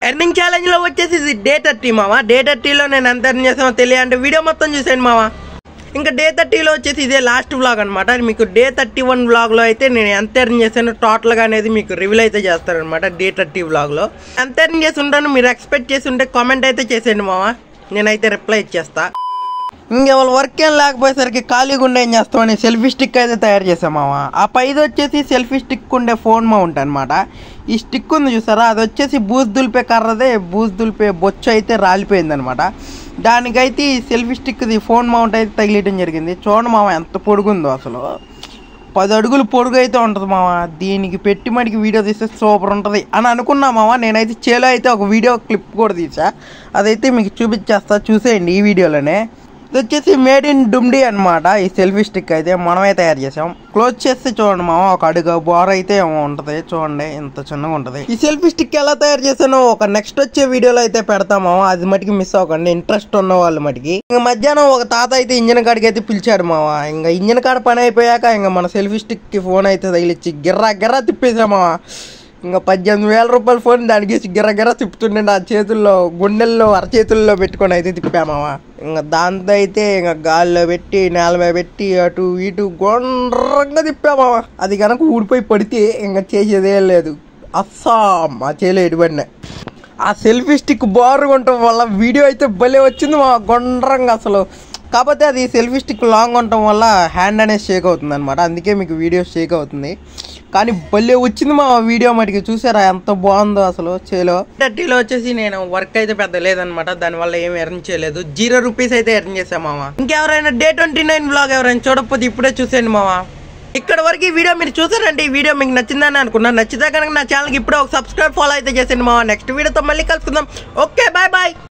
Earning challenge లో వచ్చేసి ఇది డే 30 మావా. డే 30లో నేను ఎంత ఎర్న్ చేసామో తెలియాలంటే వీడియో మొత్తం చూసేయండి మావా. ఇంకా డే 30లో వచ్చేసి ఇదే లాస్ట్ వ్లాగ్ అనమాట. మీకు డే 31 వ్లాగ్లో అయితే నేను ఎంత ఎర్న్ చేశాను టోటల్గా అనేది మీకు రివీల్ అయితే చేస్తారనమాట. డే 30 వ్లాగ్లో ఎంత ఎర్న్ చేసి ఉంటాను మీరు ఎక్స్పెక్ట్ చేసి ఉంటే కామెంట్ అయితే చేసేయండి మావా, నేనైతే రిప్లై ఇచ్చేస్తా. ఇంకెవరు వర్క్ ఏం లేకపోయేసరికి ఖాళీగా ఉండే ఏం చేస్తామని సెల్ఫీ స్టిక్ అయితే తయారు చేసామావా. ఆ పైది వచ్చేసి సెల్ఫీ స్టిక్ ఉండే ఫోన్ మౌంట్ అనమాట. ఈ స్టిక్ ఉంది చూసారా, అది వచ్చేసి బూజు దులిపే కర్రదే, బూజు దులిపే బొచ్చు అయితే రాలిపోయింది అనమాట. దానికైతే ఈ సెల్ఫీ స్టిక్ది ఫోన్ మౌంట్ అయితే తగిలేయడం జరిగింది. చూడండి మామ ఎంత పొడుగుందో, అసలు 10 అడుగులు పొడుగు అయితే ఉంటుంది మామ. దీనికి పెట్టి మడికి వీడియో తీస్తే సూపర్ ఉంటుంది అని అనుకున్నా మామ. నేనైతే చేలో అయితే ఒక వీడియో క్లిప్ కూడా తీసా, అదైతే మీకు చూపించేస్తా, చూసేయండి ఈ వీడియోలోనే. ఇది వచ్చేసి మేడ్ ఇన్ డుమ్డీ అనమాట. ఈ సెల్ఫీ స్టిక్ అయితే మనమే తయారు చేసాం. క్లోజ్ చేస్తే చూడండి మామ, ఒక అడుగు బోర్ అయితే ఏమో ఉంటుంది, చూడండి ఎంత చిన్నగా ఉంటుంది. ఈ సెల్ఫీ స్టిక్ ఎలా తయారు చేసానో ఒక నెక్స్ట్ వచ్చే వీడియోలో అయితే పెడతాము, అది మటుకి మిస్ అవ్వకండి ఇంట్రెస్ట్ ఉన్న వాళ్ళు మటుకి. ఇంకా మధ్యాహ్నం ఒక తాత అయితే ఇంజన్ కాడికి అయితే పిలిచాడు మామ. ఇంకా ఇంజన్ కాడ పని అయిపోయాక ఇంకా మన సెల్ఫీ స్టిక్ కి ఫోన్ అయితే తగిలిచ్చి గిర్రా తిప్పేసామా. ఇంకా 18,000 రూపాయల ఫోన్ దానికి గిర్ర తిప్పుతుండే నా చేతుల్లో, గుండెల్లో, అరచేతుల్లో పెట్టుకొని అయితే తిప్పామా. ఇంకా దాంతో అయితే ఇంకా గాల్లో పెట్టి నేల మీద పెట్టి అటు ఇటు గుండ్రంగా తిప్పామా. అది కనుక ఊడిపోయి పడితే ఇంకా చేసేదే లేదు, అస్సాం ఆ చేయలే ఎటుబడినా. ఆ సెల్ఫీ స్టిక్ బారుగా ఉండటం వల్ల వీడియో అయితే భలే వచ్చింది మా గుండ్రంగా అసలు. కాకపోతే అది సెల్ఫీ స్టిక్ లాంగ్ ఉండటం వల్ల హ్యాండ్ అనేది షేక్ అవుతుంది అనమాట, అందుకే మీకు వీడియో షేక్ అవుతుంది. కానీ భలే వచ్చింది మా వీడియో మటుకి, చూసారా ఎంత బాగుందో అసలు. చేలో 30లో వచ్చేసి నేను వర్క్ అయితే పెద్ద లేదనమాట, దానివల్ల ఏమి ఎర్న్ చేయలేదు. 0 రూపీస్ అయితే ఎర్న్ చేసాం మామ. ఇంకెవరైనా డే 29 వ్లాగ్ ఎవరైనా చూడకపోతే ఇప్పుడే చూసేయండి మామ. ఇక్కడ వరకు ఈ వీడియో మీరు చూసారంటే ఈ వీడియో మీకు నచ్చిందని అనుకున్నా. నచ్చితే కనుక నా ఛానల్కి ఇప్పుడే ఒక సబ్స్క్రైబ్ ఫాలో అయితే చేసేయండి మామ. నెక్స్ట్ వీడియోతో మళ్ళీ కలుసుకుందాం. ఓకే.